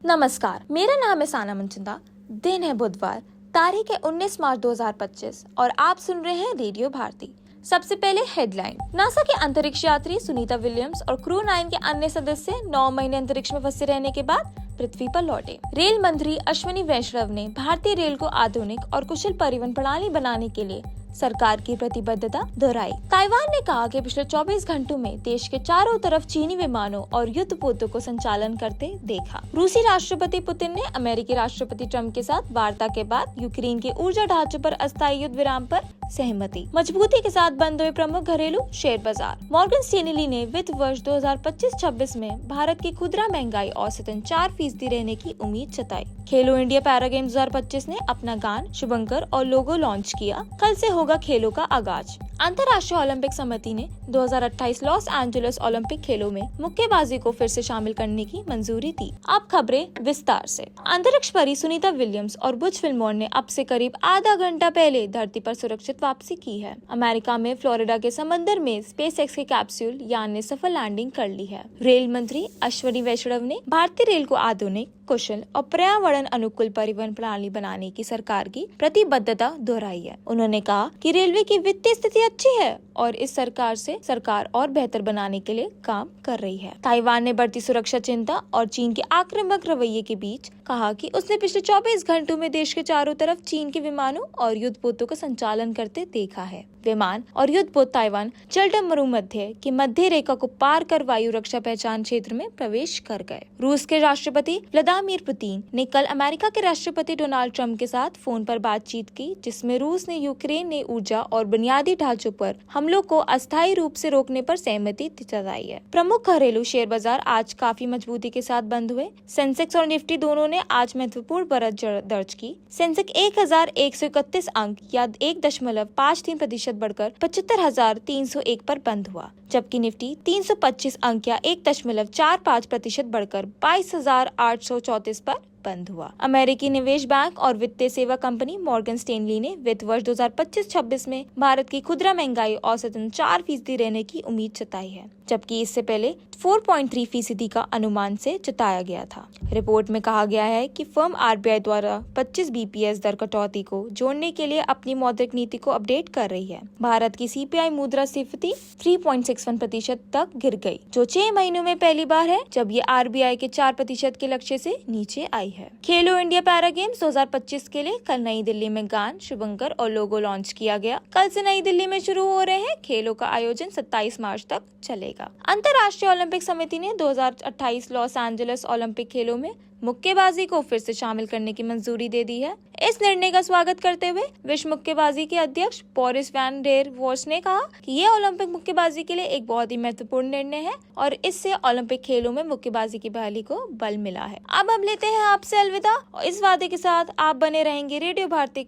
नमस्कार, मेरा नाम है साना मनचंदा। दिन है बुधवार, तारीख है 19 मार्च 2025 और आप सुन रहे हैं रेडियो भारती। सबसे पहले हेडलाइन। नासा के अंतरिक्ष यात्री सुनीता विलियम्स और क्रू 9 के अन्य सदस्य 9 महीने अंतरिक्ष में फंसे रहने के बाद पृथ्वी पर लौटे। रेल मंत्री अश्विनी वैष्णव ने भारतीय रेल को आधुनिक और कुशल परिवहन प्रणाली बनाने के लिए सरकार की प्रतिबद्धता दोहराई। ताइवान ने कहा कि पिछले 24 घंटों में देश के चारों तरफ चीनी विमानों और युद्धपोतों को संचालन करते देखा। रूसी राष्ट्रपति पुतिन ने अमेरिकी राष्ट्रपति ट्रंप के साथ वार्ता के बाद यूक्रेन के ऊर्जा ढांचों पर अस्थायी युद्ध विराम पर सहमति। मजबूती के साथ बंद हुए प्रमुख घरेलू शेयर बाजार। मॉर्गन स्टैनली ने वित्त वर्ष 2025-26 में भारत की खुदरा महंगाई औसतन 4% रहने की उम्मीद जताई। खेलो इंडिया पैरा गेम्स 2025 ने अपना गान, शुभंकर और लोगो लॉन्च किया। कल से होगा खेलों का आगाज। अंतर्राष्ट्रीय ओलंपिक समिति ने 2028 लॉस एंजलिस ओलंपिक खेलों में मुक्केबाजी को फिर से शामिल करने की मंजूरी दी। अब खबरें विस्तार से। अंतरिक्ष परी सुनीता विलियम्स और बुच विल्मोर ने अब से करीब आधा घंटा पहले धरती पर सुरक्षित वापसी की है। अमेरिका में फ्लोरिडा के समंदर में स्पेसएक्स के कैप्सूल यान ने सफल लैंडिंग कर ली है। रेल मंत्री अश्विनी वैष्णव ने भारतीय रेल को आधुनिक, कुशल और पर्यावरण अनुकूल परिवहन प्रणाली बनाने की सरकार की प्रतिबद्धता दोहराई है। उन्होंने कहा कि रेलवे की वित्तीय स्थिति अच्छी है और इस सरकार और बेहतर बनाने के लिए काम कर रही है। ताइवान ने बढ़ती सुरक्षा चिंता और चीन के आक्रामक रवैये के बीच कहा कि उसने पिछले 24 घंटों में देश के चारों तरफ चीन के विमानों और युद्धपोतों का संचालन करते देखा है। विमान और युद्धपोत ताइवान चल्टम मरुमध्य की मध्य रेखा को पार कर वायु रक्षा पहचान क्षेत्र में प्रवेश कर गए। रूस के राष्ट्रपति व्लादिमीर पुतिन ने कल अमेरिका के राष्ट्रपति डोनाल्ड ट्रंप के साथ फोन पर बातचीत की, जिसमें रूस ने यूक्रेन ने ऊर्जा और बुनियादी ढांचों पर हमलों को अस्थायी रूप से रोकने पर सहमति जताई है। प्रमुख घरेलू शेयर बाजार आज काफी मजबूती के साथ बंद हुए। सेंसेक्स और निफ्टी दोनों ने आज महत्वपूर्ण बढ़त दर्ज की। सेंसेक्स 1131 अंक या 1.53% बढ़कर 75,301 पर बंद हुआ, जबकि निफ्टी 325 अंक या 1.45% बढ़कर 22,834 पर बंद हुआ। अमेरिकी निवेश बैंक और वित्तीय सेवा कंपनी मॉर्गन स्टैनली ने वित्त वर्ष 2025-26 में भारत की खुदरा महंगाई औसतन 4% रहने की उम्मीद जताई है, जबकि इससे पहले 4.3% का अनुमान से जताया गया था। रिपोर्ट में कहा गया है कि फर्म आरबीआई द्वारा 25 बीपीएस दर कटौती को जोड़ने के लिए अपनी मौद्रिक नीति को अपडेट कर रही है। भारत की सीपीआई मुद्रास्फीति 3.61% तक गिर गई, जो 6 महीनों में पहली बार है जब ये आरबीआई के 4% के लक्ष्य से नीचे आई है। खेलो इंडिया पैरा गेम्स 2025 के लिए कल नई दिल्ली में गान, शुभंकर और लोगो लॉन्च किया गया। कल से नई दिल्ली में शुरू हो रहे हैं खेलों का आयोजन 27 मार्च तक चलेगा। अंतर्राष्ट्रीय ओलंपिक समिति ने 2028 लॉस एंजलिस ओलंपिक खेलों में मुक्केबाजी को फिर से शामिल करने की मंजूरी दे दी है। इस निर्णय का स्वागत करते हुए विश्व मुक्केबाजी के अध्यक्ष बोरिस वैन डेर वॉर्स ने कहा कि यह ओलंपिक मुक्केबाजी के लिए एक बहुत ही महत्वपूर्ण निर्णय है और इससे ओलंपिक खेलों में मुक्केबाजी की बहाली को बल मिला है। अब हम लेते हैं आपसे अलविदा और इस वादे के साथ आप बने रहेंगे रेडियो भारती के